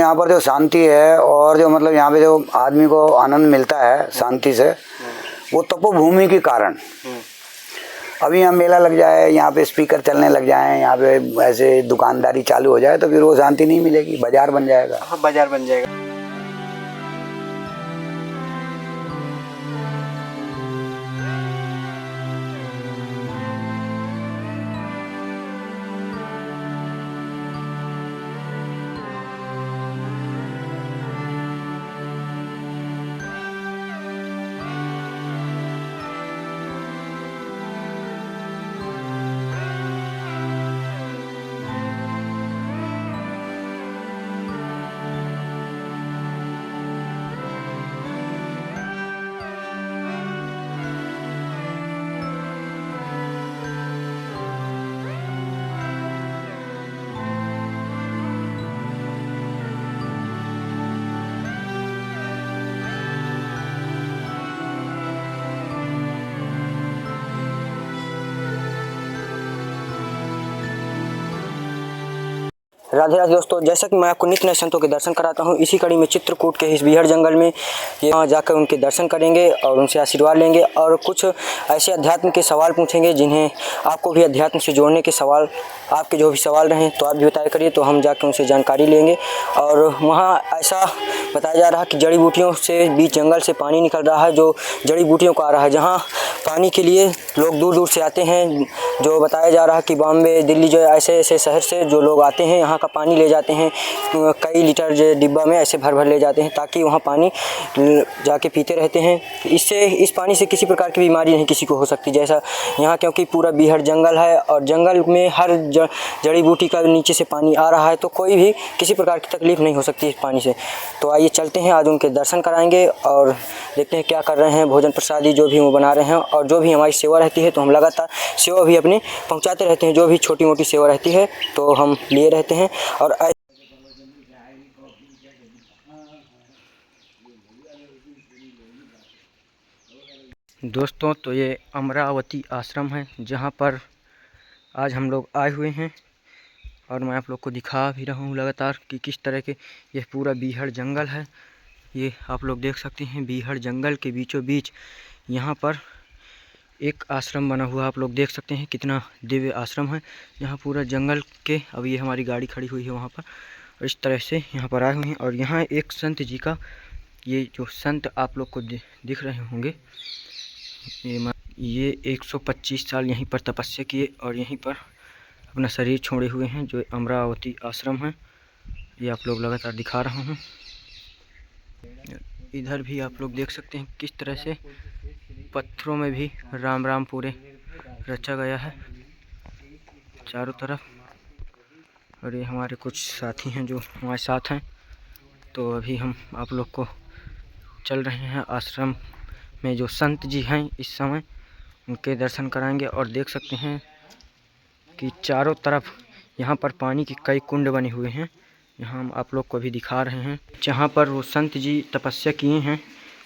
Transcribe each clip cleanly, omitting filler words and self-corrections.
यहाँ पर जो शांति है और जो मतलब यहाँ पे जो आदमी को आनंद मिलता है शांति से, वो तपोभूमि के कारण। अभी यहाँ मेला लग जाए, यहाँ पे स्पीकर चलने लग जाए, यहाँ पे ऐसे दुकानदारी चालू हो जाए तो फिर वो शांति नहीं मिलेगी, बाजार बन जाएगा। हाँ, बाजार बन जाएगा। राधे राधे दोस्तों, जैसा कि मैं आपको नित्य नए संतों के दर्शन कराता हूं, इसी कड़ी में चित्रकूट के इस बीहड़ जंगल में यहाँ जाकर उनके दर्शन करेंगे और उनसे आशीर्वाद लेंगे और कुछ ऐसे अध्यात्म के सवाल पूछेंगे जिन्हें आपको भी अध्यात्म से जोड़ने के सवाल, आपके जो भी सवाल रहें तो आप भी बताया करिए, तो हम जाकर उनसे जानकारी लेंगे। और वहाँ ऐसा बताया जा रहा है कि जड़ी बूटियों से बीच जंगल से पानी निकल रहा है, जो जड़ी बूटियों का आ रहा है, जहाँ पानी के लिए लोग दूर दूर से आते हैं। जो बताया जा रहा है कि बॉम्बे, दिल्ली, जो ऐसे ऐसे शहर से जो लोग आते हैं, यहाँ का पानी ले जाते हैं, कई लीटर जो डिब्बा में ऐसे भर भर ले जाते हैं ताकि वहाँ पानी जाके पीते रहते हैं। इससे इस पानी से किसी प्रकार की बीमारी नहीं किसी को हो सकती। जैसा यहाँ क्योंकि पूरा बीहड़ जंगल है और जंगल में हर जड़ी बूटी का नीचे से पानी आ रहा है, तो कोई भी किसी प्रकार की तकलीफ नहीं हो सकती इस पानी से। तो आइए चलते हैं, आज उनके दर्शन कराएंगे और देखते हैं क्या कर रहे हैं, भोजन प्रसादी जो भी वो बना रहे हैं। और जो भी हमारी सेवा रहती है तो हम लगातार सेवा भी अपनी पहुंचाते रहते हैं, जो भी छोटी मोटी सेवा रहती है तो हम लिए रहते हैं। और दोस्तों, तो ये अमरावती आश्रम है जहाँ पर आज हम लोग आए हुए हैं और मैं आप लोग को दिखा भी रहा हूँ लगातार कि किस तरह के यह पूरा बीहड़ जंगल है। ये आप लोग देख सकते हैं, बीहड़ जंगल के बीचों बीच यहाँ पर एक आश्रम बना हुआ, आप लोग देख सकते हैं कितना दिव्य आश्रम है। यहाँ पूरा जंगल के, अब ये हमारी गाड़ी खड़ी हुई है वहाँ पर, और इस तरह से यहाँ पर आए हुए हैं। और यहाँ एक संत जी का, ये जो संत आप लोग को दिख रहे होंगे, ये 125 साल यहीं पर तपस्या किए और यहीं पर अपना शरीर छोड़े हुए हैं, जो अमरावती आश्रम है। ये आप लोग लगातार दिखा रहा हूँ। इधर भी आप लोग देख सकते हैं किस तरह से पत्थरों में भी राम राम पूरे रचा गया है चारों तरफ। और ये हमारे कुछ साथी हैं जो हमारे साथ हैं। तो अभी हम आप लोग को चल रहे हैं आश्रम में, जो संत जी हैं इस समय उनके दर्शन कराएंगे। और देख सकते हैं कि चारों तरफ यहाँ पर पानी के कई कुंड बने हुए हैं, यहाँ हम आप लोग को भी दिखा रहे हैं। जहाँ पर वो संत जी तपस्या किए हैं,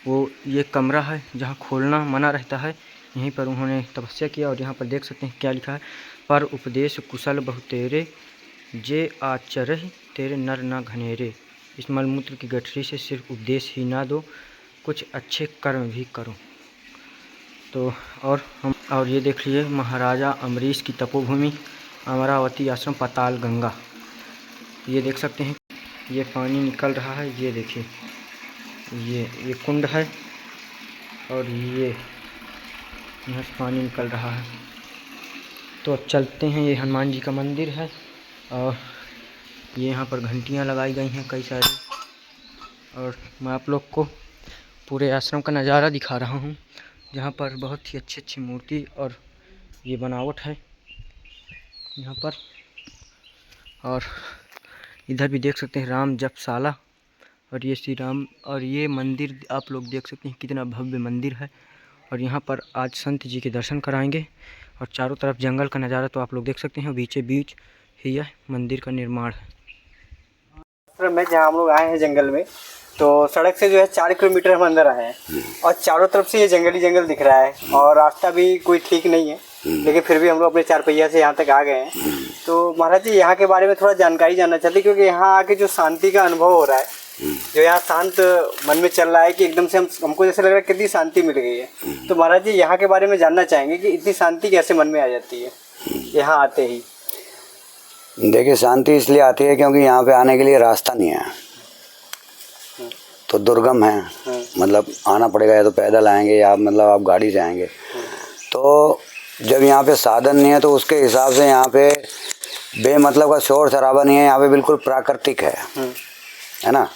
वो ये कमरा है जहाँ खोलना मना रहता है, यहीं पर उन्होंने तपस्या किया। और यहाँ पर देख सकते हैं क्या लिखा है, पर उपदेश कुशल बहु तेरे, जे आचरहि तेरे नर न घनेरे। इस मलमूत्र की गठरी से सिर्फ उपदेश ही ना दो, कुछ अच्छे कर्म भी करो। तो और ये देख लीजिए, महाराजा अम्बरीश की तपोभूमि अमरावती आश्रम, पाताल गंगा। ये देख सकते हैं, ये पानी निकल रहा है, ये देखिए, ये कुंड है और ये यहाँ से पानी निकल रहा है। तो अब चलते हैं, ये हनुमान जी का मंदिर है और ये यहाँ पर घंटियाँ लगाई गई हैं कई सारी। और मैं आप लोग को पूरे आश्रम का नज़ारा दिखा रहा हूँ, जहाँ पर बहुत ही अच्छी अच्छी मूर्ति और ये बनावट है यहाँ पर। और इधर भी देख सकते हैं राम जपशाला, और ये श्री राम, और ये मंदिर आप लोग देख सकते हैं कितना भव्य मंदिर है। और यहाँ पर आज संत जी के दर्शन कराएंगे और चारों तरफ जंगल का नज़ारा तो आप लोग देख सकते हैं, बीचे बीच ही यह मंदिर का निर्माण है। में जहाँ हम लोग आए हैं जंगल में, तो सड़क से जो है 4 किलोमीटर हम अंदर आए हैं और चारों तरफ से ये जंगल ही जंगल दिख रहा है और रास्ता भी कोई ठीक नहीं है, लेकिन फिर भी हम लोग अपने 4 पहिया से यहाँ तक आ गए हैं। तो महाराज जी यहाँ के बारे में थोड़ा जानकारी जानना चाहते, क्योंकि यहाँ आके जो शांति का अनुभव हो रहा है, जो यहाँ शांत मन में चल रहा है कि एकदम से हमको जैसे लग रहा है कितनी शांति मिल गई है। तो महाराज जी यहाँ के बारे में जानना चाहेंगे कि इतनी शांति कैसे मन में आ जाती है यहाँ आते ही। देखिए, शांति इसलिए आती है क्योंकि यहाँ पे आने के लिए रास्ता नहीं है, तो दुर्गम है, मतलब आना पड़ेगा, या तो पैदल आएंगे या मतलब आप गाड़ी से आएंगे। तो जब यहाँ पे साधन नहीं है तो उसके हिसाब से यहाँ पे बेमतलब का शोर शराबा नहीं है, यहाँ पे बिल्कुल प्राकृतिक है ना।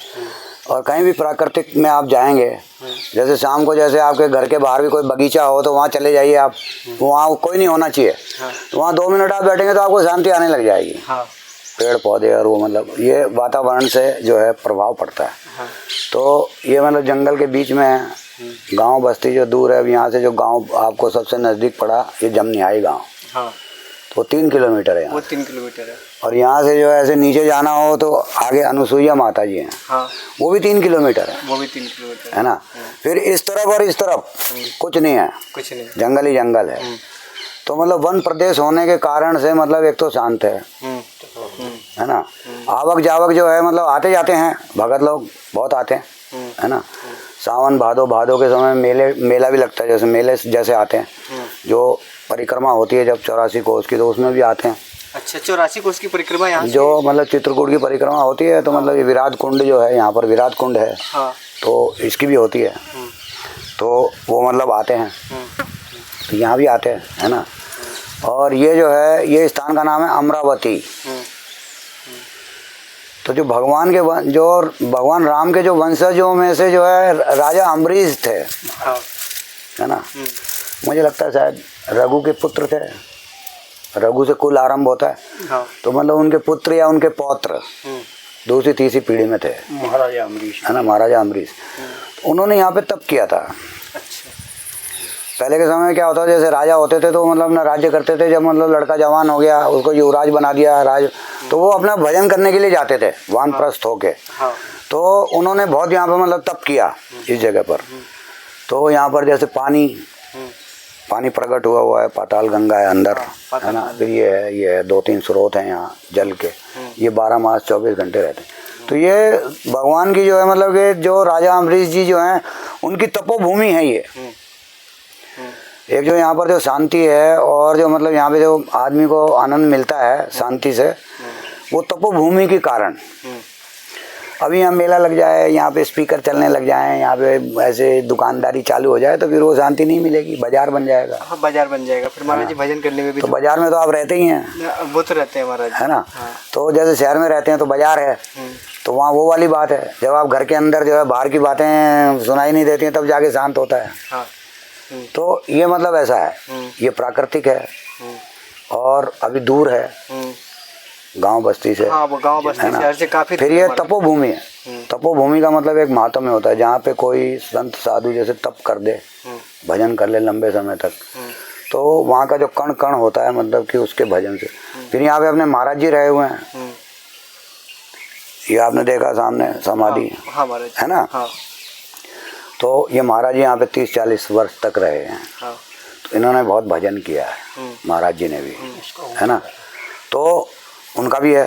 और कहीं भी प्राकृतिक में आप जाएंगे, जैसे शाम को जैसे आपके घर के बाहर भी कोई बगीचा हो तो वहाँ चले जाइए आप, वहाँ कोई नहीं होना चाहिए, तो वहाँ 2 मिनट आप बैठेंगे तो आपको शांति आने लग जाएगी। पेड़ पौधे और वो मतलब ये वातावरण से जो है प्रभाव पड़ता है। तो ये मतलब जंगल के बीच में है, गांव बस्ती जो दूर है, यहाँ से जो गांव आपको सबसे नज़दीक पड़ा ये जमनिहाई गांव, तो 3 किलोमीटर है, वो 3 किलोमीटर है। और यहाँ से जो है ऐसे नीचे जाना हो तो आगे अनुसुईया माता जी हैं, वो भी 3 किलोमीटर है, वो भी 3 किलोमीटर है ना। फिर इस तरफ और इस तरफ कुछ नहीं है, कुछ नहीं, जंगल ही जंगल है। तो मतलब वन प्रदेश होने के कारण से मतलब एक तो शांत है ना। आवक जावक जो है मतलब आते जाते हैं, भगत लोग बहुत आते हैं, है ना। सावन भादो के समय मेला भी लगता है, जैसे मेले जैसे आते हैं, जो परिक्रमा होती है जब 84 कोस की, तो उसमें भी आते हैं। अच्छा, 84 कोस की परिक्रमा यहाँ जो मतलब चित्रकूट की परिक्रमा होती है, तो मतलब ये विराट कुंड जो है, यहाँ पर विराट कुंड है, तो इसकी भी होती है, तो वो मतलब आते हैं, तो यहाँ भी आते हैं, है ना। और ये जो है, ये स्थान का नाम है अमरावती। तो जो भगवान भगवान राम के जो वंशजों में से जो है राजा अम्बरीश थे, है ना। मुझे लगता है शायद रघु के पुत्र थे, रघु से कुल आरंभ होता है, तो मतलब उनके पुत्र या उनके पौत्र 2सी 3सी पीढ़ी में थे, महाराजा अम्बरीश, है ना, महाराजा अम्बरीश। उन्होंने यहाँ पे तप किया था। पहले के समय में क्या होता था, जैसे राजा होते थे तो मतलब अपना राज्य करते थे, जब मतलब लड़का जवान हो गया उसको युवराज बना दिया राज, तो वो अपना भजन करने के लिए जाते थे वानप्रस्थ होके। तो उन्होंने बहुत यहाँ पर मतलब तप किया इस जगह पर। तो यहाँ पर जैसे पानी प्रकट हुआ है, पाताल गंगा है अंदर, है ना। फिर ये है 2-3 स्रोत हैं यहाँ जल के, ये 12 मास 24 घंटे रहते हैं। तो ये भगवान की जो है मतलब कि जो राजा अम्बरीश जी जो हैं उनकी तपोभूमि है ये। एक जो यहाँ पर जो शांति है और जो मतलब यहाँ पे जो आदमी को आनंद मिलता है शांति से, वो तपोभूमि के कारण। अभी यहाँ मेला लग जाए, यहाँ पे स्पीकर चलने लग जाए, यहाँ पे ऐसे दुकानदारी चालू हो जाए, तो फिर वो शांति नहीं मिलेगी, बाजार बन जाएगा। हाँ, बाजार बन जाएगा। फिर महाराज जी भजन करने में भी तो बाजार में तो आप रहते ही हैं, वो तो रहते हैं महाराज, है ना। तो जैसे शहर में रहते हैं तो बाजार है, तो वहाँ वो वाली बात है। जब आप घर के अंदर जो है बाहर की बातें सुनाई नहीं देती हैं, तब जाके शांत होता है। तो ये मतलब ऐसा है, ये प्राकृतिक है और अभी दूर है गांव बस्ती से, वो गांव बस्ती शहर से काफी। फिर ये तपोभूमि है। तपोभूमि का मतलब एक महात्म्य होता है, जहाँ पे कोई संत साधु जैसे तप कर दे, भजन कर ले लंबे समय तक, तो वहाँ का जो कण कण होता है मतलब कि उसके भजन से। फिर यहाँ पे अपने महाराज जी रहे हुए हैं, ये आपने देखा सामने समाधि, है ना। तो ये महाराज जी यहाँ पे 30-40 वर्ष तक रहे हैं, तो इन्होंने बहुत भजन किया है, महाराज जी ने भी, है ना। तो उनका भी है।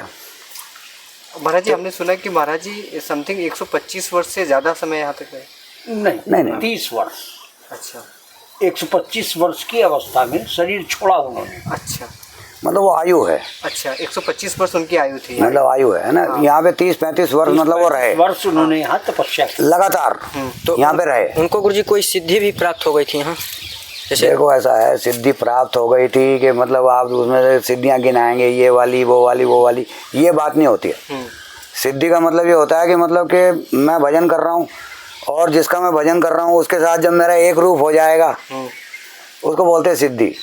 महाराज जी हमने सुना कि महाराज जी समथिंग 125 वर्ष से ज़्यादा समय यहाँ तक रहे। नहीं 30 वर्ष। अच्छा, 125 वर्ष की अवस्था में शरीर छोड़ा उन्होंने। अच्छा, मतलब वो आयु है। अच्छा, 125 वर्ष उनकी आयु थी, मतलब आयु है ना। यहाँ पे 30-35 वर्ष मतलब वो रहे वर्ष उन्होंने यहाँ तपस्या की लगातार, तो यहाँ पे रहे। उनको गुरुजी कोई सिद्धि भी प्राप्त हो गई थी यहाँ? जैसे देखो ऐसा है, सिद्धि प्राप्त हो गई थी कि मतलब आप उसमें से सिद्धियाँ गिनाएंगे, ये वाली वो वाली, ये बात नहीं होती है। सिद्धि का मतलब ये होता है कि मतलब कि मैं भजन कर रहा हूँ और जिसका मैं भजन कर रहा हूँ उसके साथ जब मेरा एक रूप हो जाएगा, उसको बोलते हैं सिद्धि।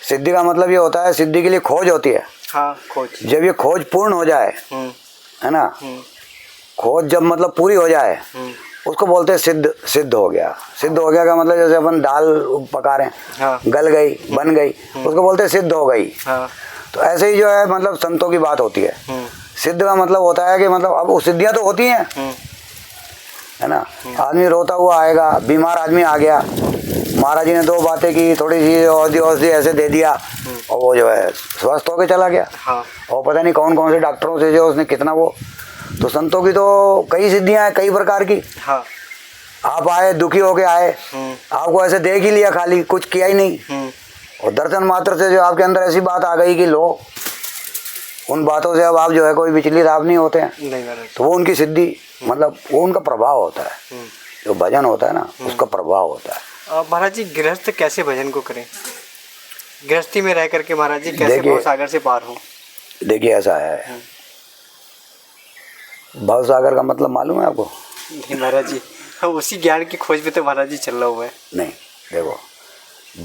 सिद्धि का मतलब ये होता है, सिद्धि के लिए खोज होती है। खोज। जब ये खोज पूर्ण हो जाए, है ना, खोज जब मतलब पूरी हो जाए, उसको बोलते हैं सिद्ध हो गया। सिद्ध हो गया का मतलब जैसे अपन दाल पका रहे हैं, गल गई बन गई, उसको बोलते हैं सिद्ध हो गई। तो ऐसे ही जो है मतलब संतों की बात होती है। सिद्ध का मतलब होता है कि मतलब अब वो सिद्धियाँ तो होती हैं, है ना। आदमी रोता हुआ आएगा, बीमार आदमी आ गया, महाराज जी ने 2 बातें की, थोड़ी सी औषधि ऐसे दे दिया और वो जो है स्वस्थ होके चला गया। हाँ। और पता नहीं कौन कौन से डॉक्टरों से जो उसने कितना वो, तो संतों की तो कई सिद्धियां हैं, कई प्रकार की। हाँ। आप आए दुखी होके आए, आपको ऐसे देख ही लिया, खाली कुछ किया ही नहीं, और दर्शन मात्र से जो आपके अंदर ऐसी बात आ गई कि लो, उन बातों से अब आप जो है कोई विचलित आप नहीं होते हैं। नहीं महाराज। तो वो उनकी सिद्धि, मतलब वो उनका प्रभाव होता है, जो भजन होता है ना उसका प्रभाव होता है। महाराज जी गृहस्थ कैसे भजन को करें? गृहस्थी में रह करके महाराज जी कैसे देखिए- भव सागर से पार हो? देखिए ऐसा है, भव सागर का मतलब मालूम है आपको? नहीं महाराज जी, हम उसी ज्ञान की खोज में तो महाराज जी चल रहा हुआ है। नहीं, देखो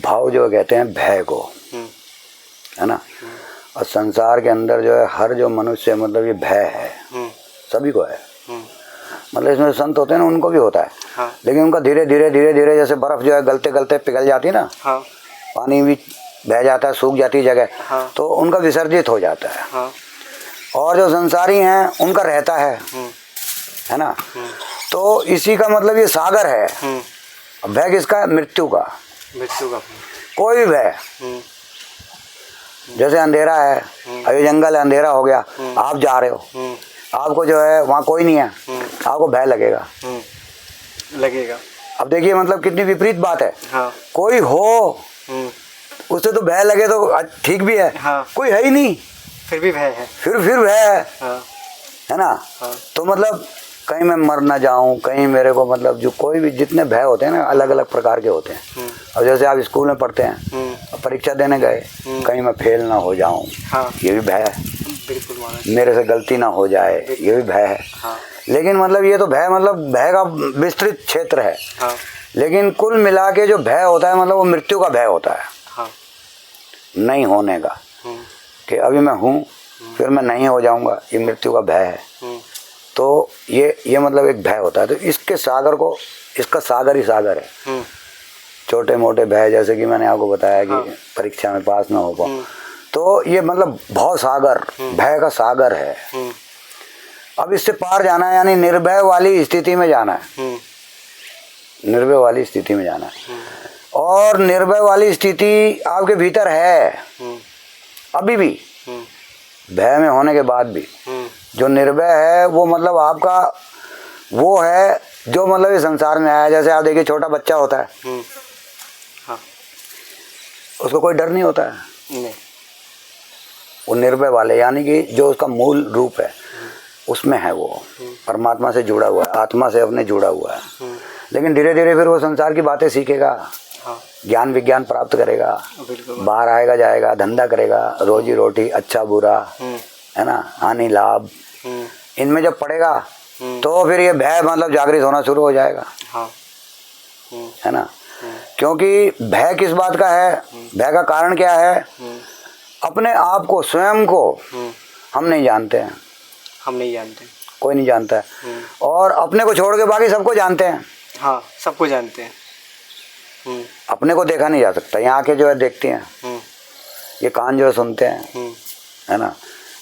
भाव जो कहते हैं भय को, है ना, और संसार के अंदर जो है हर जो मनुष्य मतलब ये भय है, सभी को है। मतलब इसमें संत होते हैं ना उनको भी होता है। हाँ। लेकिन उनका धीरे धीरे धीरे धीरे जैसे बर्फ जो है गलते गलते पिघल जाती है ना, हाँ। पानी भी बह जाता है, सूख जाती है जगह, हाँ। तो उनका विसर्जित हो जाता है। हाँ। और जो संसारी हैं उनका रहता है ना। तो इसी का मतलब ये सागर है। अब भय किसका? मृत्यु का। मृत्यु का। कोई भी भय, जैसे अंधेरा है, अभी जंगल है, अंधेरा हो गया, आप जा रहे हो, आपको जो है वहाँ कोई नहीं है, आपको भय लगेगा। लगेगा। अब देखिए मतलब कितनी विपरीत बात है। हाँ। कोई हो उससे तो भय लगे तो ठीक भी है। हाँ। कोई है ही नहीं, फिर भी भय है। फिर भय है। हाँ। है ना। हाँ। तो मतलब कहीं मैं मर ना जाऊं, कहीं मेरे को मतलब जो कोई भी जितने भय होते हैं ना अलग अलग प्रकार के होते हैं। अब जैसे आप स्कूल में पढ़ते हैं, परीक्षा देने गए, कहीं मैं फेल ना हो जाऊं, हाँ। ये भी भय है। बिल्कुल महाराज। मेरे से गलती ना हो जाए, ये भी भय है। हाँ। लेकिन मतलब ये तो भय मतलब भय का विस्तृत क्षेत्र है। हाँ। लेकिन कुल मिला के जो भय होता है मतलब वो मृत्यु का भय होता है। हाँ। नहीं होने का, कि अभी मैं हूँ फिर मैं नहीं हो जाऊंगा, ये मृत्यु का भय है। तो ये मतलब एक भय होता है। तो इसके सागर को, इसका सागर ही सागर है। छोटे मोटे भय जैसे कि मैंने आपको बताया कि परीक्षा में पास ना हो पाऊँ, तो ये मतलब भव सागर, भय का सागर है। अब इससे पार जाना है, यानी निर्भय वाली स्थिति में जाना है। निर्भय वाली स्थिति में जाना है। और निर्भय वाली स्थिति आपके भीतर है अभी भी, भय में होने के बाद भी। जो निर्भय है वो मतलब आपका वो है जो मतलब इस संसार में आया। जैसे आप देखिए छोटा बच्चा होता है, हाँ। उसको कोई डर नहीं होता है, नहीं। वो निर्भय वाले, यानी कि जो उसका मूल रूप है उसमें है, वो परमात्मा से जुड़ा हुआ है, आत्मा से अपने जुड़ा हुआ है। लेकिन धीरे धीरे फिर वो संसार की बातें सीखेगा, हाँ। ज्ञान विज्ञान प्राप्त करेगा, बिल्कुल। बाहर आएगा जाएगा, धंधा करेगा, रोजी रोटी, अच्छा बुरा, है ना, हानि लाभ, इनमें जब पड़ेगा तो फिर ये भय मतलब जागृत होना शुरू हो जाएगा। हाँ। है ना। क्योंकि भय किस बात का है? भय का कारण क्या है? अपने आप को, स्वयं को हम नहीं जानते हैं। हम नहीं जानते, कोई नहीं जानता है। और अपने को छोड़ के बाकी सबको जानते हैं। हाँ, सबको जानते हैं। अपने को देखा नहीं जा सकता। यहाँ आके जो है देखते हैं, ये कान जो है सुनते हैं, है ना,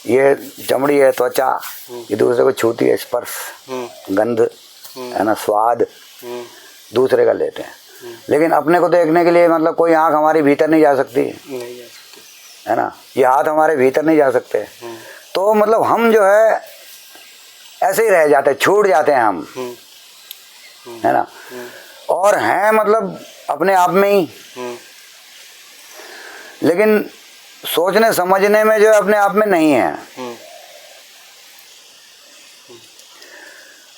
ये चमड़ी है, त्वचा, ये दूसरे को छूती है, स्पर्श, गंध, है ना, स्वाद दूसरे का लेते हैं। लेकिन अपने को देखने के लिए मतलब कोई आँख हमारी भीतर नहीं जा सकती, नहीं जा सकते, है ना, ये हाथ हमारे भीतर नहीं जा सकते। तो मतलब हम जो है ऐसे ही रह जाते हैं, छूट जाते हैं हम, है ना। और हैं मतलब अपने आप में ही, लेकिन सोचने समझने में जो है अपने आप में नहीं है।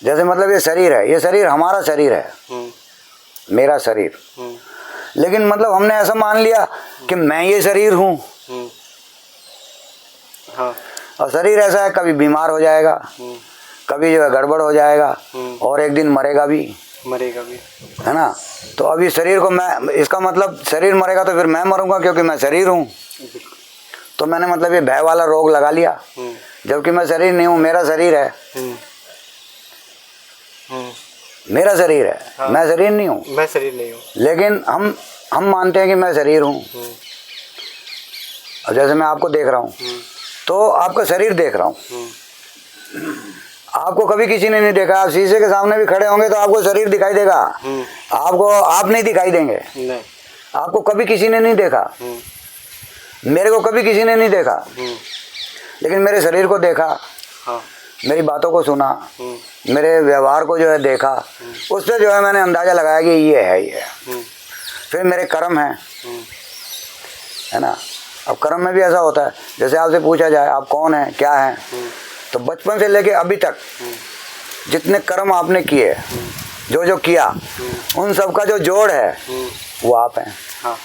जैसे मतलब ये शरीर है, ये शरीर हमारा शरीर है, मेरा शरीर, लेकिन मतलब हमने ऐसा मान लिया कि मैं ये शरीर हूँ। हाँ। और शरीर ऐसा है, कभी बीमार हो जाएगा, कभी जो है गड़बड़ हो जाएगा, और एक दिन मरेगा भी, मरेगा भी, है ना। तो अभी शरीर को मैं, इसका मतलब शरीर मरेगा तो फिर मैं मरूंगा, क्योंकि मैं शरीर हूँ। तो मैंने मतलब ये भय वाला रोग लगा लिया, जबकि मैं शरीर नहीं हूँ, मेरा शरीर है, मेरा शरीर है। हाँ। मैं शरीर नहीं हूँ, मैं शरीर नहीं हूँ, लेकिन हम मानते हैं कि मैं शरीर हूँ। और जैसे मैं आपको देख रहा हूँ तो आपका शरीर देख रहा हूँ, आपको कभी किसी ने नहीं देखा, आप शीशे के सामने भी खड़े होंगे तो आपको शरीर दिखाई देगा, आपको आप नहीं दिखाई देंगे। नहीं। आपको कभी किसी ने नहीं देखा, मेरे को कभी किसी ने नहीं देखा, लेकिन मेरे शरीर को देखा, हाँ। मेरी बातों को सुना, मेरे व्यवहार को जो है देखा, उससे जो है मैंने अंदाज़ा लगाया कि ये है। फिर मेरे कर्म हैं, है ना। अब कर्म में भी ऐसा होता है, जैसे आपसे पूछा जाए आप कौन हैं, क्या हैं, तो बचपन से लेके अभी तक जितने कर्म आपने किए, जो किया, उन सब का जो जोड़ है वो आप हैं। हाँ।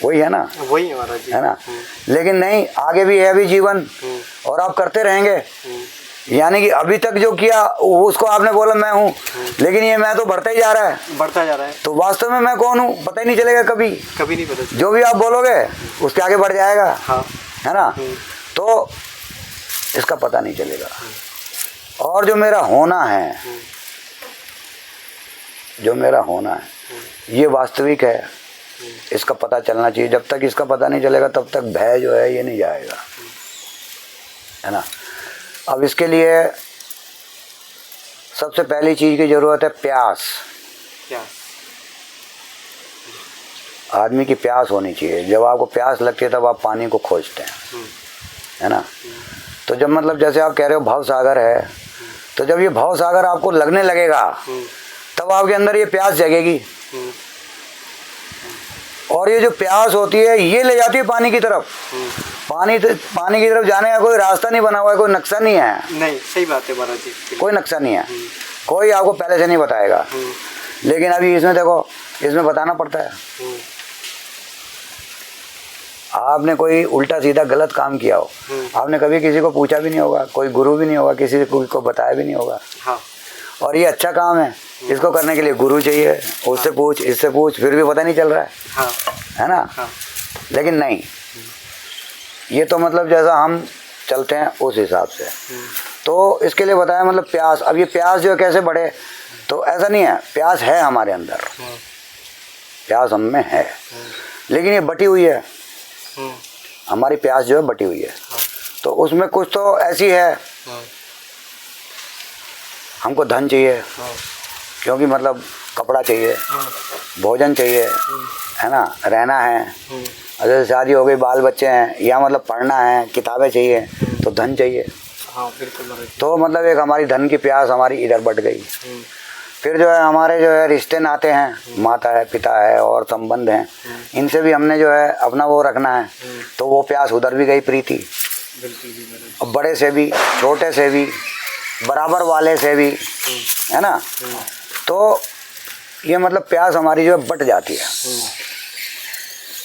वही है ना, वही है महाराज जी, है ना। लेकिन नहीं, आगे भी है अभी जीवन, और आप करते रहेंगे। यानी कि अभी तक जो किया उसको आपने बोला मैं हूँ, लेकिन ये मैं तो बढ़ता ही जा रहा है, बढ़ता जा रहा है। तो वास्तव में मैं कौन हूँ पता ही नहीं चलेगा कभी। कभी नहीं पता। जो भी आप बोलोगे उसके आगे बढ़ जाएगा, हाँ। है ना। तो इसका पता नहीं चलेगा। और जो मेरा होना है, जो मेरा होना है ये वास्तविक है, इसका पता चलना चाहिए। जब तक इसका पता नहीं चलेगा तब तक भय जो है ये नहीं जाएगा, है ना। अब इसके लिए सबसे पहली चीज़ की ज़रूरत है प्यास। क्या? आदमी की प्यास होनी चाहिए। जब आपको प्यास लगती है तब आप पानी को खोजते हैं, है ना। तो जब मतलब जैसे आप कह रहे हो भाव सागर है, तो जब ये भाव सागर आपको लगने लगेगा तब आपके अंदर ये प्यास जगेगी, और ये जो प्यास होती है ये ले जाती है पानी की तरफ। पानी की तरफ जाने का कोई रास्ता नहीं बना हुआ है, कोई नक्शा नहीं है। नहीं, सही बात है महाराज जी, कोई नक्शा नहीं है, कोई आपको पहले से नहीं बताएगा। लेकिन अभी इसमें देखो, इसमें बताना पड़ता है। आपने कोई उल्टा सीधा गलत काम किया हो, आपने कभी किसी को पूछा भी नहीं होगा, कोई गुरु भी नहीं होगा, किसी को बताया भी नहीं होगा। हाँ। और ये अच्छा काम है, इसको करने के लिए गुरु चाहिए, उससे पूछ, इससे पूछ, फिर भी पता नहीं चल रहा है। हाँ। है ना। हाँ। लेकिन नहीं, ये तो मतलब जैसा हम चलते हैं उस हिसाब से। तो इसके लिए बताया मतलब प्यास। अब ये प्यास जो है कैसे बढ़े, तो ऐसा नहीं है, प्यास है हमारे अंदर, प्यास हम में है, लेकिन ये बटी हुई है। हमारी प्यास जो है बटी हुई है, तो उसमें कुछ तो ऐसी है, हमको धन चाहिए, क्योंकि मतलब कपड़ा चाहिए, भोजन चाहिए, है ना, रहना है। अगर शादी हो गई, बाल बच्चे हैं, या मतलब पढ़ना है, किताबें चाहिए, तो धन चाहिए। हाँ, बिल्कुल महाराज। तो मतलब एक हमारी धन की प्यास हमारी इधर बढ़ गई। फिर जो है हमारे जो है रिश्ते नाते हैं, माता है, पिता है, और संबंध हैं, इनसे भी हमने जो है अपना वो रखना है, तो वो प्यास उधर भी गई, प्रीति। अब बड़े से भी, छोटे से भी, बराबर वाले से भी, है ना। तो ये मतलब प्यास हमारी जो है बट जाती है।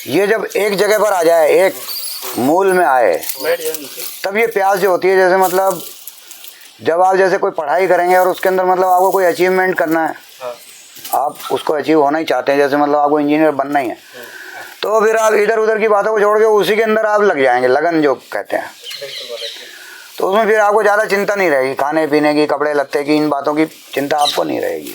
ये जब एक जगह पर आ जाए, एक मूल में आए, तब ये प्यास जो होती है, जैसे मतलब जब आप जैसे कोई पढ़ाई करेंगे और उसके अंदर मतलब आपको कोई अचीवमेंट करना है, आप उसको अचीव होना ही चाहते हैं, जैसे मतलब आपको इंजीनियर बनना ही है, तो फिर आप इधर उधर की बातों को छोड़ के उसी के अंदर आप लग जाएंगे, लगन जो कहते हैं। तो उसमें फिर आपको ज़्यादा चिंता नहीं रहेगी, खाने पीने की, कपड़े लत्ते की, इन बातों की चिंता आपको नहीं रहेगी।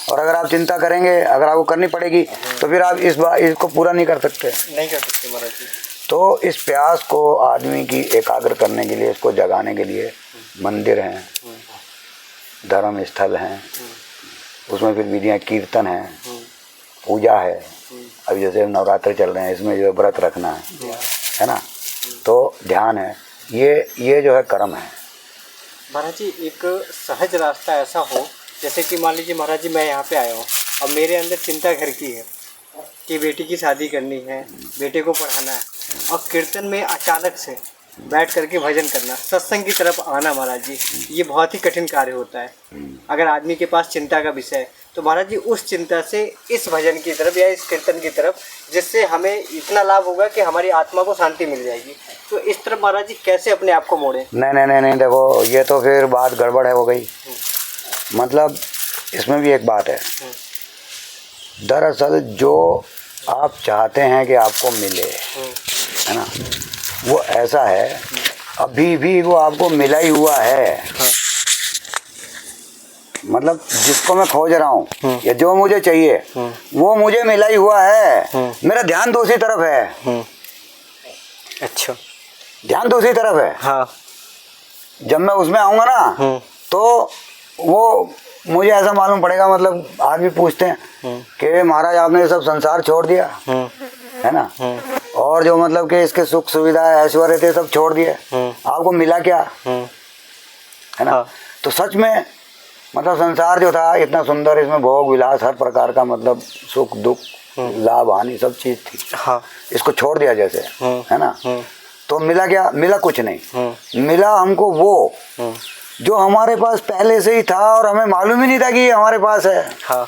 और अगर आप चिंता करेंगे, अगर आपको करनी पड़ेगी, तो फिर आप इसको पूरा नहीं कर सकते महाराज जी। तो इस प्यास को आदमी की एकाग्र करने के लिए, इसको जगाने के लिए मंदिर हैं, धर्म स्थल हैं, उसमें फिर विधियाँ, कीर्तन है, पूजा है। अभी जैसे नवरात्र चल रहे हैं, इसमें जो है व्रत रखना है ना, तो ध्यान है, ये जो है कर्म है। महाराज जी, एक सहज रास्ता ऐसा हो, जैसे कि मान लीजिए महाराज जी, मैं यहाँ पे आया हूँ, अब मेरे अंदर चिंता घर की है कि बेटी की शादी करनी है, बेटे को पढ़ाना है, और कीर्तन में अचानक से बैठ करके भजन करना, सत्संग की तरफ आना महाराज जी, ये बहुत ही कठिन कार्य होता है। अगर आदमी के पास चिंता का विषय है, तो महाराज जी उस चिंता से इस भजन की तरफ या इस कीर्तन की तरफ, जिससे हमें इतना लाभ होगा कि हमारी आत्मा को शांति मिल जाएगी, तो इस तरफ महाराज जी कैसे अपने आप को मोड़े? नहीं, देखो ये तो फिर बात गड़बड़ है, हो गई। मतलब इसमें भी एक बात है, दरअसल जो आप चाहते हैं कि आपको मिले, है ना, वो ऐसा है, अभी भी वो आपको मिला ही हुआ है। मतलब जिसको मैं खोज रहा हूँ या जो मुझे चाहिए, वो मुझे मिला ही हुआ है। मेरा ध्यान दूसरी तरफ है। अच्छा, ध्यान दूसरी तरफ है। हाँ। जब मैं उसमें आऊँगा ना तो वो मुझे ऐसा मालूम पड़ेगा, मतलब आदमी पूछते हैं कि महाराज आपने ये सब संसार छोड़ दिया, है ना, और जो मतलब कि इसके सुख सुविधा ऐश्वर्य थे सब छोड़ दिए, आपको मिला क्या, है ना। तो सच में मतलब संसार जो था इतना सुंदर, इसमें भोग विलास हर प्रकार का, मतलब सुख दुख लाभ हानि सब चीज थी। हाँ। इसको छोड़ दिया जैसे, है ना, तो मिला क्या, मिला कुछ नहीं। मिला हमको वो जो हमारे पास पहले से ही था और हमें मालूम ही नहीं था कि ये हमारे पास है। हाँ।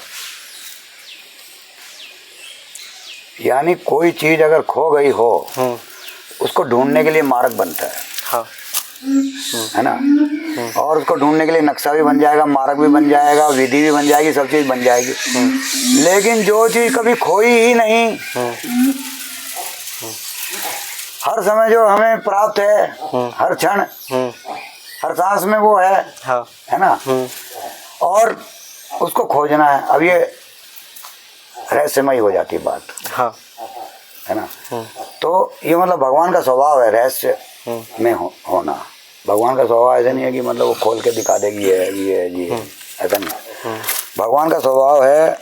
यानी कोई चीज अगर खो गई हो उसको ढूंढने के लिए मार्ग बनता है। हाँ। है ना, और उसको ढूंढने के लिए नक्शा भी बन जाएगा, मार्ग भी बन जाएगा, विधि भी बन जाएगी, सब चीज बन जाएगी। लेकिन जो चीज कभी खोई ही नहीं, हर समय जो हमें प्राप्त है, हर क्षण हर सांस में वो है, हाँ। है ना, और उसको खोजना है। अब ये रहस्यमयी हो जाती है बात, हाँ। है ना। तो ये मतलब भगवान का स्वभाव है रहस्य में होना। भगवान का स्वभाव ऐसा नहीं है कि मतलब वो खोल के दिखा देगी ये ऐसा नहीं। भगवान का स्वभाव है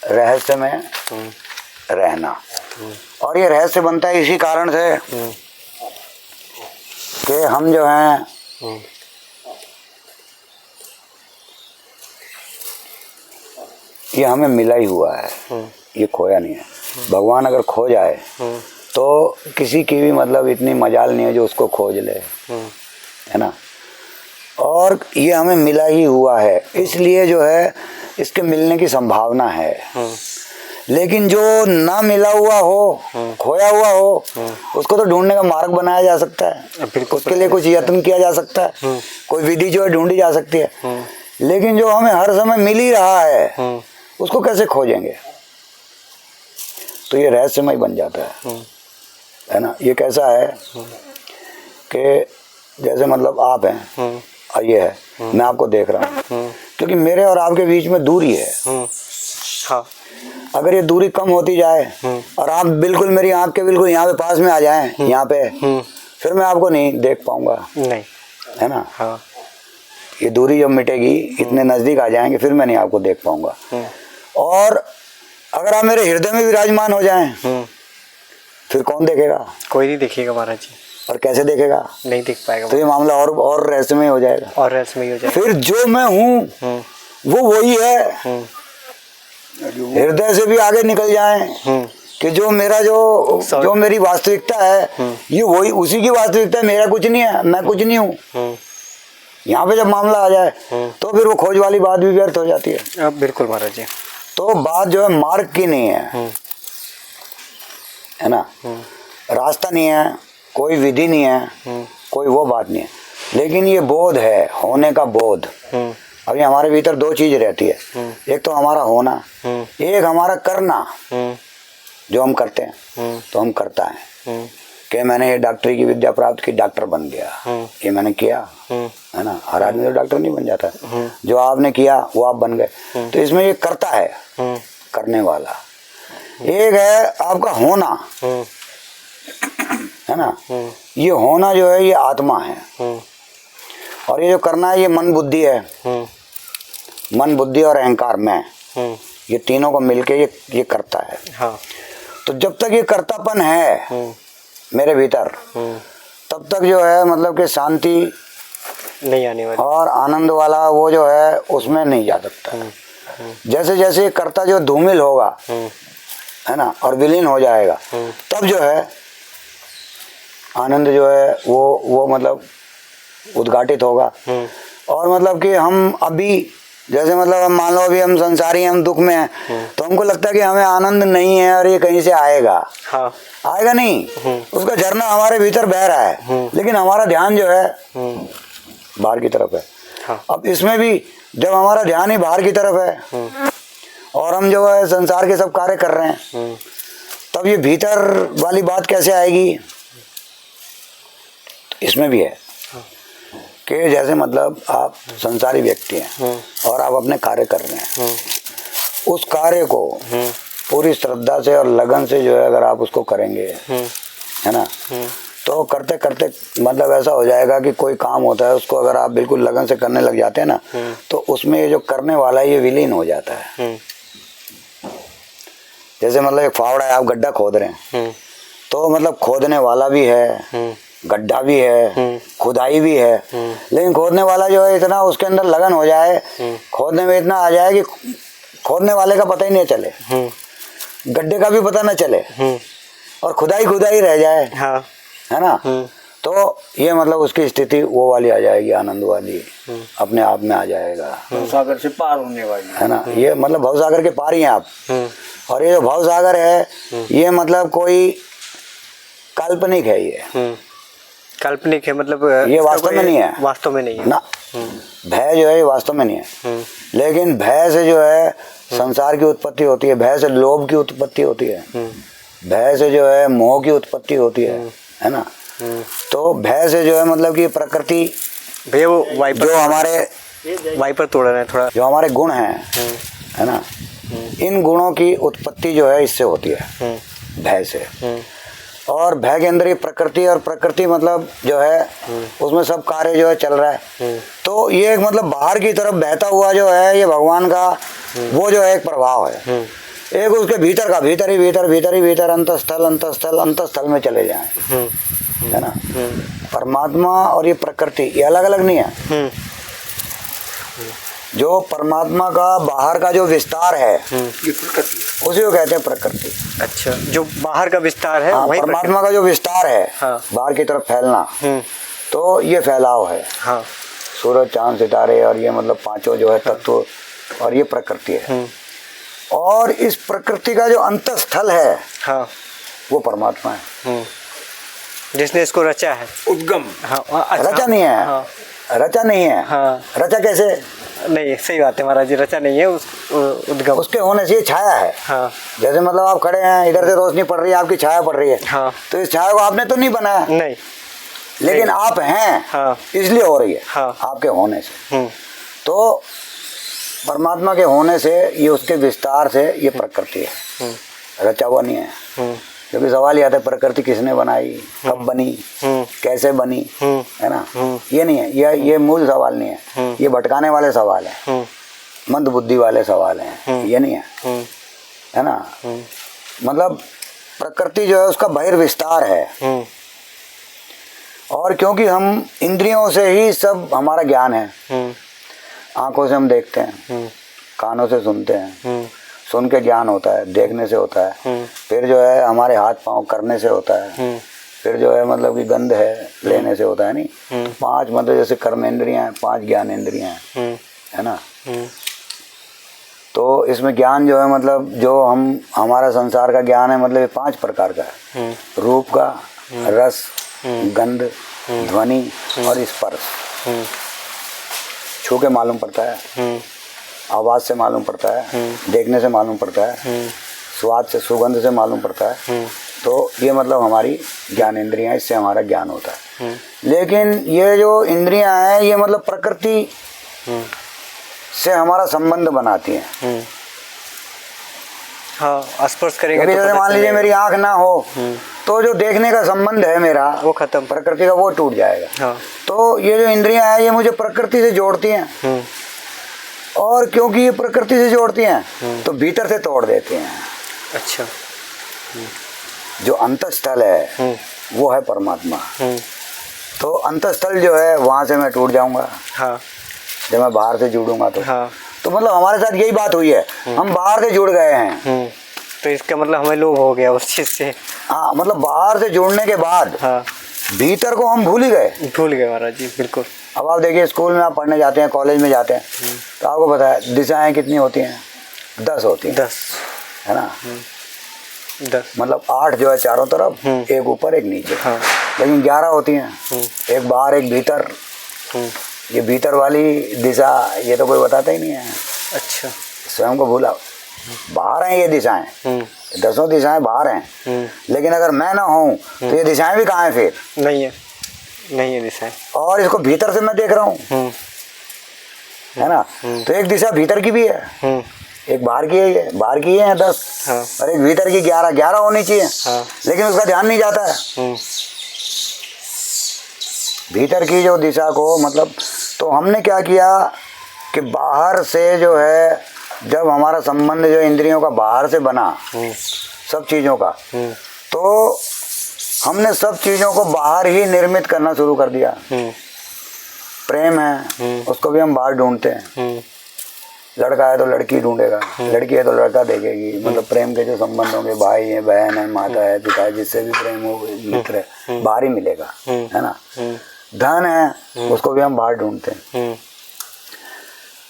रहस्य में रहना, और ये रहस्य बनता है इसी कारण से कि हम जो हैं ये हमें मिला ही हुआ है, ये खोया नहीं है। भगवान अगर खो जाए तो किसी की भी मतलब इतनी मजाल नहीं है जो उसको खोज ले, है ना। और ये हमें मिला ही हुआ है, इसलिए जो है इसके मिलने की संभावना है। लेकिन जो ना मिला हुआ हो, खोया हुआ हो, उसको तो ढूंढने का मार्ग बनाया जा सकता है, उसके लिए कुछ यत्न किया जा सकता है, कोई विधि जो है ढूंढी जा सकती है। लेकिन जो हमें हर समय मिल ही रहा है उसको कैसे खोजेंगे? तो ये रहस्यमय बन जाता है ना। ये कैसा है कि जैसे मतलब आप हैं और ये है, मैं आपको देख रहा हूँ, क्योंकि मेरे और आपके बीच में दूरी है। हाँ। अगर ये दूरी कम होती जाए और आप बिल्कुल मेरी आँख के बिल्कुल यहाँ पे पास में आ जाएं, यहाँ पे, फिर मैं आपको नहीं देख पाऊंगा, नहीं, है ना। हाँ। ये दूरी जब मिटेगी, इतने नज़दीक आ जाएंगे, फिर मैं नहीं आपको देख पाऊंगा। और अगर आप मेरे हृदय में विराजमान हो जाएं, फिर कौन देखेगा? कोई नहीं देखेगा महाराज जी। और कैसे देखेगा? नहीं देख पाएगा। तो ये मामला और रहस्यमय हो जाएगा, और रहस्यमय हो जाएगा। फिर जो मैं हूँ वो वही है। हृदय से भी आगे निकल जाएं कि जो मेरा जो मेरी वास्तविकता है ये वही, उसी की वास्तविकता है, मेरा कुछ नहीं है, मैं कुछ नहीं हूँ। यहाँ पे जब मामला आ जाए तो फिर वो खोज वाली बात भी व्यर्थ हो जाती है। बिल्कुल महाराज जी। तो बात जो है मार्ग की नहीं है ना, रास्ता नहीं है, कोई विधि नहीं है, कोई वो बात नहीं है, लेकिन ये बोध है, होने का बोध। अभी हमारे भीतर दो चीज रहती है, एक तो हमारा होना, एक हमारा करना। जो हम करते हैं तो हम करता है कि मैंने ये डॉक्टरी की विद्या प्राप्त की, डॉक्टर बन गया, ये मैंने किया, है ना। हर आदमी तो डॉक्टर नहीं बन जाता, जो आपने किया वो आप बन गए। तो इसमें ये करता है, करने वाला। एक है आपका होना, है ना। ये होना जो है ये आत्मा है, और ये जो करना है ये मन बुद्धि है। मन बुद्धि और अहंकार, मैं, ये तीनों को मिलके ये करता है। हाँ। तो जब तक ये कर्तापन है मेरे भीतर, तब तक जो है मतलब कि शांति नहीं आने वाली और आनंद वाला वो जो है उसमें नहीं जा सकता। जैसे जैसे कर्ता जो धूमिल होगा, है ना, और विलीन हो जाएगा, तब जो है आनंद जो है वो मतलब उद्घाटित होगा। और मतलब कि हम अभी जैसे मतलब हम मान लो अभी हम संसारी हैं, हम दुख में हैं, तो हमको लगता है कि हमें आनंद नहीं है और ये कहीं से आएगा। हाँ। आएगा नहीं, उसका झरना हमारे भीतर बह रहा है, लेकिन हमारा ध्यान जो है बाहर की तरफ है। हाँ। अब इसमें भी जब हमारा ध्यान ही बाहर की तरफ है और हम जो है संसार के सब कार्य कर रहे हैं, तब ये भीतर वाली बात कैसे आएगी? इसमें भी है कि जैसे मतलब आप संसारी व्यक्ति हैं और आप अपने कार्य कर रहे हैं, उस कार्य को पूरी श्रद्धा से और लगन से जो है अगर आप उसको करेंगे, है ना, तो करते करते मतलब ऐसा हो जाएगा कि कोई काम होता है उसको अगर आप बिल्कुल लगन से करने लग जाते हैं ना, तो उसमें ये जो करने वाला है ये विलीन हो जाता है। जैसे मतलब एक फावड़ा है, आप गड्ढा खोद रहे हैं, तो मतलब खोदने वाला भी है, गड्ढा भी है, खुदाई भी है, लेकिन खोदने वाला जो है इतना उसके अंदर लगन हो जाए, खोदने में इतना आ जाए कि खोदने वाले का पता ही नहीं चले, गड्ढे का भी पता न चले, और खुदाई खुदाई रह जाए। हाँ। है ना। तो ये मतलब उसकी स्थिति वो वाली आ जाएगी, आनंद वाली, अपने आप में आ जाएगा, सागर से पार होने वाली, है ना। ये मतलब भवसागर के पार ही हैं आप। और ये जो भवसागर है ये मतलब कोई काल्पनिक है, ये काल्पनिक है, मतलब ये वास्तव में नहीं है, वास्तव में नहीं है ना। भय जो है ये वास्तव में नहीं है, लेकिन भय से जो है संसार की उत्पत्ति होती है, भय से लोभ की उत्पत्ति होती है, भय से जो है मोह की उत्पत्ति होती है ना। तो भय से जो है मतलब कि प्रकृति, भैया वो वाइपर जो हमारे वाइपर तोड़ रहे हैं थोड़ा, जो हमारे गुण हैं, है ना, इन गुणों की उत्पत्ति जो है इससे होती है, भय से। और भय के अंदर ही प्रकृति, और प्रकृति मतलब जो है उसमें सब कार्य जो है चल रहा है। तो ये एक मतलब बाहर की तरफ बहता हुआ जो है ये भगवान का वो जो है एक प्रभाव है, एक उसके भीतर का, भीतर ही भीतर, भीतर ही भीतर, अंतस्थल अंतस्थल अंतस्थल में चले जाएं, है ना। परमात्मा और ये प्रकृति ये अलग अलग नहीं है। जो परमात्मा का बाहर का जो विस्तार है उसी को कहते हैं प्रकृति। अच्छा, जो बाहर का विस्तार है, हाँ, वही परमात्मा का जो विस्तार है, हाँ, बाहर की तरफ फैलना, तो ये फैलाव है। हाँ, सूरज चांद सितारे और ये मतलब पांचों जो है तत्व, और ये प्रकृति है। और इस प्रकृति का जो अंतस्थल है, हाँ, वो परमात्मा है, जिसने इसको रचा है, उद्गम। हाँ, अच्छा, रचा नहीं है। हाँ, रचा नहीं है। हाँ, रचा कैसे? नहीं, सही बात है महाराज जी, रचा नहीं है, उस उद्गम, उसके होने से ये छाया है। हाँ, जैसे मतलब आप खड़े हैं, इधर से रोशनी पड़ रही है, आपकी छाया पड़ रही है, हाँ, तो इस छाया को आपने तो नहीं बनाया, नहीं, लेकिन आप हैं, हाँ, इसलिए हो रही है, हाँ, आपके होने से। तो परमात्मा के होने से, ये उसके विस्तार से ये प्रकृति है, रचा हुआ नहीं है। क्योंकि सवाल ये आता है प्रकृति किसने बनाई, कब बनी, कैसे बनी, है ना। ये नहीं है, ये मूल सवाल नहीं है, ये भटकाने वाले सवाल है, मंद बुद्धि वाले सवाल हैं, ये नहीं है ना। मतलब प्रकृति जो है उसका बहिर्विस्तार है। और क्योंकि हम इंद्रियों से ही सब हमारा ज्ञान है, आंखों से हम देखते हैं, कानों से सुनते हैं, सुन के ज्ञान होता है, देखने से होता है, फिर जो है हमारे हाथ पांव करने से होता है, फिर जो है मतलब कि गंध है लेने से होता है। नहीं, पांच मतलब जैसे कर्म इंद्रियां हैं, पांच ज्ञान इंद्रियां हैं, है ना। तो इसमें ज्ञान जो है मतलब जो हमारा संसार का ज्ञान है मतलब ये पांच प्रकार का है, रूप का, रस, गंध, ध्वनि और स्पर्श। छू के मालूम पड़ता है, आवाज से मालूम पड़ता है, देखने से मालूम पड़ता है, स्वाद से, सुगंध से मालूम पड़ता है। तो ये मतलब हमारी ज्ञान इंद्रियां, इससे हमारा ज्ञान होता है। लेकिन ये जो इंद्रियां हैं ये मतलब प्रकृति से हमारा संबंध बनाती हैं। हाँ, स्पर्श करेंगे तो जैसे मान लीजिए मेरी आंख ना हो तो जो देखने का संबंध है मेरा वो खत्म, प्रकृति का, वो टूट जाएगा। हाँ, तो ये जो इंद्रियां हैं ये मुझे प्रकृति से जोड़ती हैं, और क्योंकि ये प्रकृति से जोड़ती हैं तो भीतर से तोड़ देती हैं। अच्छा, जो अंतस्थल है वो है परमात्मा। तो अंतस्थल जो है वहां से मैं टूट जाऊंगा, हाँ, जब मैं बाहर से जुड़ूंगा तो। हाँ, तो मतलब हमारे साथ यही बात हुई है, हम बाहर से जुड़ गए हैं। तो इसका मतलब हमें लोभ हो गया उस चीज से। हाँ, मतलब बाहर से जुड़ने के बाद हाँ, भीतर को हम भूल ही गए। भूल गए महाराज जी, बिल्कुल। अब आप देखिए स्कूल में आप पढ़ने जाते हैं, कॉलेज में जाते हैं, तो आपको पता है दिशाएं कितनी होती हैं? 10 होती हैं, 10, है ना। 10 मतलब 8 जो है चारों तरफ, एक ऊपर एक नीचे। हाँ, लेकिन 11 होती हैं, एक बाहर एक भीतर। ये भीतर वाली दिशा ये तो कोई बताता ही नहीं है। अच्छा, स्वयं को भूला, बाहर हैं ये दिशाएं, 10 दिशाएं बाहर हैं, लेकिन अगर मैं ना हूँ तो ये दिशाएं भी कहाँ हैं फिर? नहीं है, नहीं है दिशा, और इसको भीतर से मैं देख रहा हूँ, है ना। तो एक दिशा भीतर की भी है, एक बाहर की है, ये बाहर की है 10, हाँ, और एक भीतर की 11 होनी चाहिए, हाँ, लेकिन उसका ध्यान नहीं जाता है। भीतर की जो दिशा को मतलब, तो हमने क्या किया कि बाहर से जो है, जब हमारा संबंध जो इंद्रियों का बाहर से बना सब चीज़ों का, तो हमने सब चीज़ों को बाहर ही निर्मित करना शुरू कर दिया। प्रेम है, उसको भी हम बाहर ढूंढते हैं। लड़का है तो लड़की ढूंढेगा, लड़की है तो लड़का देखेगी। मतलब प्रेम के जो संबंध होंगे, भाई है, बहन है, माता है, पिता है, जिससे भी प्रेम हो, मित्र है, बाहर ही मिलेगा, है ना। धन है, उसको भी हम बाहर ढूंढते हैं।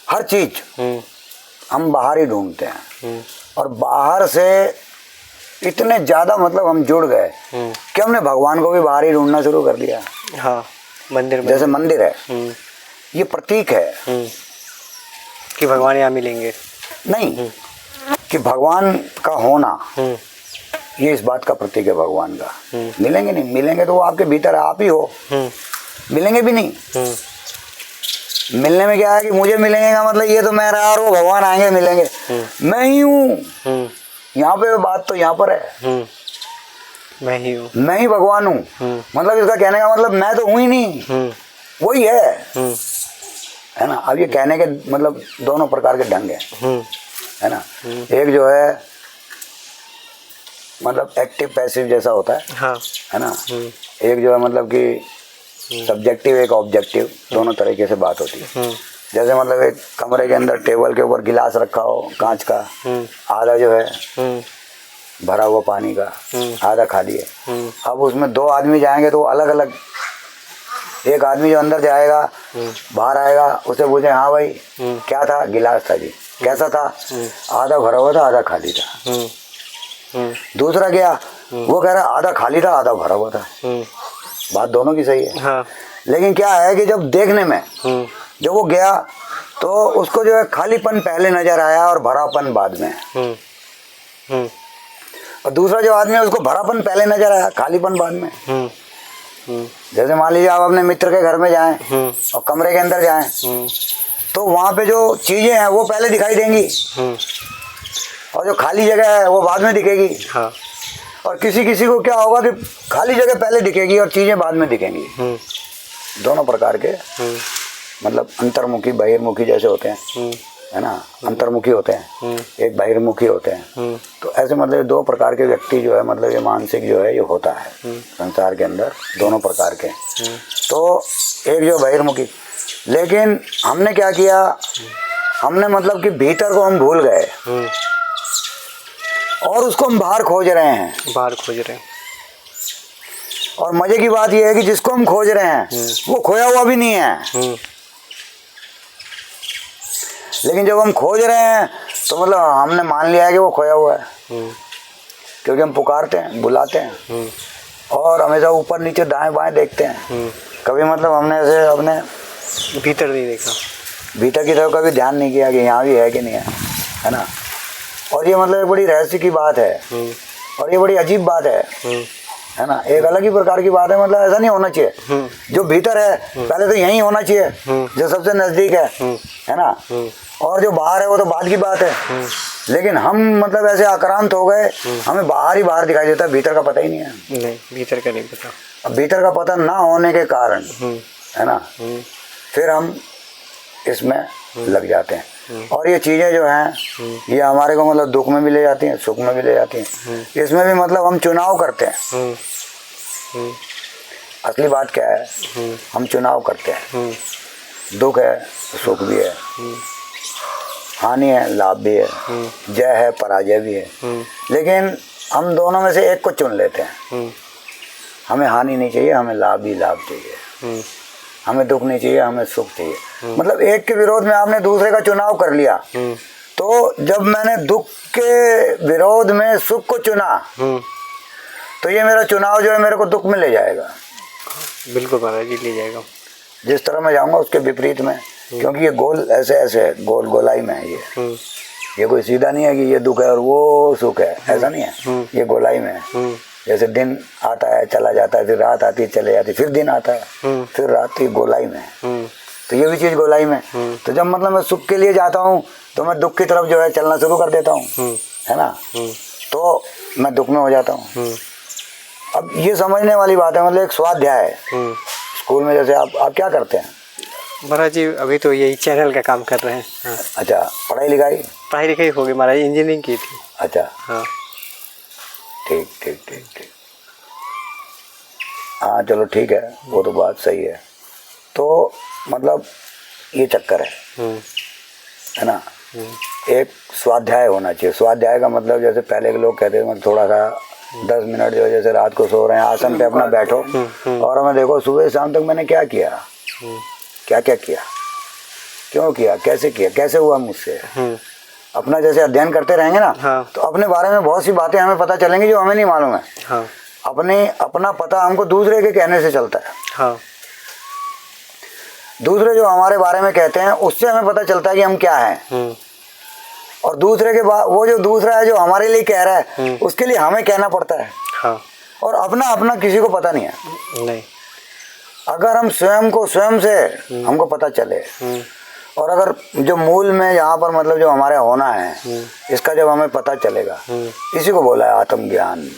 हर चीज हम बाहर ही ढूंढते हैं। और बाहर से इतने ज्यादा मतलब हम जुड़ गए कि हमने भगवान को भी बाहर ही ढूंढना शुरू कर दिया। हाँ, मंदिर में। जैसे मंदिर है, ये प्रतीक है कि भगवान यहाँ मिलेंगे, नहीं कि भगवान का होना, ये इस बात का प्रतीक है भगवान का। मिलेंगे नहीं, मिलेंगे तो वो आपके भीतर आप ही हो। मिलेंगे भी नहीं। मिलने में क्या है कि मुझे मिलेंगे का मतलब ये तो मैं रहा और वो भगवान आएंगे मिलेंगे, मैं ही हूँ। यहाँ पे बात तो यहाँ पर है, मैं ही हूँ, मैं ही भगवान हूँ। मतलब इसका कहने का मतलब मैं तो हूँ ही नहीं, वही है ना। अब ये कहने के मतलब दोनों प्रकार के ढंग है ना। एक जो है मतलब एक्टिव पैसिव जैसा होता है, हाँ, है ना। एक जो है मतलब कि सब्जेक्टिव, एक ऑब्जेक्टिव, दोनों तरीके से बात होती है। जैसे मतलब एक कमरे के अंदर टेबल के ऊपर गिलास रखा हो कांच का, आधा जो है भरा हुआ पानी का, आधा खाली है। अब उसमें दो आदमी जाएंगे तो अलग अलग, एक आदमी जो अंदर जाएगा बाहर आएगा, उसे पूछे हाँ भाई क्या था, गिलास था जी, कैसा था, आधा भरा हुआ था आधा खाली था। दूसरा गया, वो कह रहा आधा खाली था आधा भरा हुआ था। बात दोनों की सही है। हाँ। लेकिन क्या है कि जब देखने में जब वो गया तो उसको जो है खालीपन पहले नजर आया और भरापन बाद में। और दूसरा जो आदमी है उसको भरापन पहले नजर आया, खालीपन बाद में। जैसे मान लीजिए आप अपने मित्र के घर में जाएं और कमरे के अंदर जाएं तो वहाँ पे जो चीजें हैं वो पहले दिखाई देंगी और जो खाली जगह है वो बाद में दिखेगी। हाँ। और किसी किसी को क्या होगा कि खाली जगह पहले दिखेगी और चीजें बाद में दिखेंगी। दोनों प्रकार के मतलब अंतर्मुखी बहिर्मुखी जैसे होते हैं, है ना। अंतर्मुखी होते हैं, एक बहिर्मुखी होते हैं। तो ऐसे मतलब दो प्रकार के व्यक्ति जो है मतलब ये मानसिक जो है ये होता है संसार के अंदर, दोनों प्रकार के। तो एक जो बहिर्मुखी, लेकिन हमने क्या किया, हमने मतलब कि भीतर को हम भूल गए और उसको हम बाहर खोज रहे हैं। बाहर खोज रहे हैं। और मजे की बात यह है कि जिसको हम खोज रहे हैं वो खोया हुआ भी नहीं है। लेकिन जब हम खोज रहे हैं तो मतलब हमने मान लिया है कि वो खोया हुआ है, क्योंकि हम पुकारते हैं, बुलाते हैं और हमेशा ऊपर नीचे दाएं बाएं देखते हैं। कभी मतलब हमने ऐसे अपने भीतर नहीं देखा, भीतर की तरफ कभी ध्यान नहीं किया कि यहाँ भी है कि नहीं है ना। और ये मतलब एक बड़ी रहस्य की बात है और ये बड़ी अजीब बात है ना। एक अलग ही प्रकार की बात है। मतलब ऐसा नहीं होना चाहिए, जो भीतर है पहले तो यहीं होना चाहिए जो सबसे नजदीक है ना। और जो बाहर है वो तो बाद की बात है। लेकिन हम मतलब ऐसे आक्रांत हो गए, हमें बाहर ही बाहर दिखाई देता है, भीतर का पता ही नहीं है। नहीं, भीतर का नहीं पता। अब भीतर का पता ना होने के कारण है ना, फिर हम इसमें लग जाते हैं। और ये चीज़ें जो हैं ये हमारे को मतलब दुख में भी ले जाती हैं, सुख में भी ले जाती हैं। इसमें भी मतलब हम चुनाव करते हैं। असली बात क्या है, हम चुनाव करते हैं। दुख है सुख भी है, हानि है लाभ भी है, जय है पराजय भी है। लेकिन हम दोनों में से एक को चुन लेते हैं। हमें हानि नहीं चाहिए, हमें लाभ ही लाभ चाहिए। हमें दुख नहीं चाहिए, हमें सुख चाहिए। मतलब एक के विरोध में आपने दूसरे का चुनाव कर लिया। तो जब मैंने दुख के विरोध में सुख को चुना तो ये मेरा चुनाव जो है मेरे को दुख में ले जाएगा। बिल्कुल महाराज जी, ले जाएगा। जिस तरह मैं जाऊंगा उसके विपरीत में, क्योंकि ये गोल ऐसे ऐसे है, गोल गोलाई में है ये कोई सीधा नहीं है कि ये दुख है और वो सुख है, ऐसा नहीं है। ये गोलाई में है। जैसे दिन आता है चला जाता है, फिर रात आती है चले जाती है, फिर दिन आता है फिर रात, की गोलाई में। तो ये भी चीज़ गोलाई में। तो जब मतलब मैं सुख के लिए जाता हूँ तो मैं दुख की तरफ जो है चलना शुरू कर देता हूँ, है ना। तो मैं दुख में हो जाता हूँ। अब ये समझने वाली बात है, मतलब एक स्वाध्याय है, स्कूल में जैसे आप क्या करते हैं? महाराज जी अभी तो यही चैनल का काम कर रहे हैं। हाँ। अच्छा, पढ़ाई लिखाई हो गई महाराज, इंजीनियरिंग की थी। अच्छा, हाँ ठीक ठीक ठीक ठीक। हाँ चलो ठीक है, वो तो बात सही है। तो मतलब ये चक्कर है ना। एक स्वाध्याय होना चाहिए। स्वाध्याय का मतलब जैसे पहले के लोग कहते थे मतलब थोड़ा सा 10 मिनट जो जैसे रात को सो रहे हैं आसन पे अपना बैठो और हमें देखो सुबह शाम तक मैंने क्या किया, क्या क्या किया, क्यों किया, कैसे हुआ मुझसे। अपना जैसे अध्ययन करते रहेंगे ना। हाँ। तो अपने बारे में बहुत सी बातें हमें पता चलेंगी जो हमें नहीं मालूम है। हाँ। अपना पता हमको दूसरे के कहने से चलता है। हाँ। दूसरे जो हमारे बारे में कहते हैं उससे हमें पता चलता है कि हम क्या हैं। और दूसरे के बाद वो जो दूसरा है जो हमारे लिए कह रहा है उसके लिए हमें कहना पड़ता है। हाँ। और अपना किसी को पता नहीं है। नहीं। अगर हम स्वयं से हमको पता चले और अगर जो मूल में यहाँ पर मतलब जो हमारे होना है इसका जब हमें पता चलेगा, इसी को बोला है आत्मज्ञान।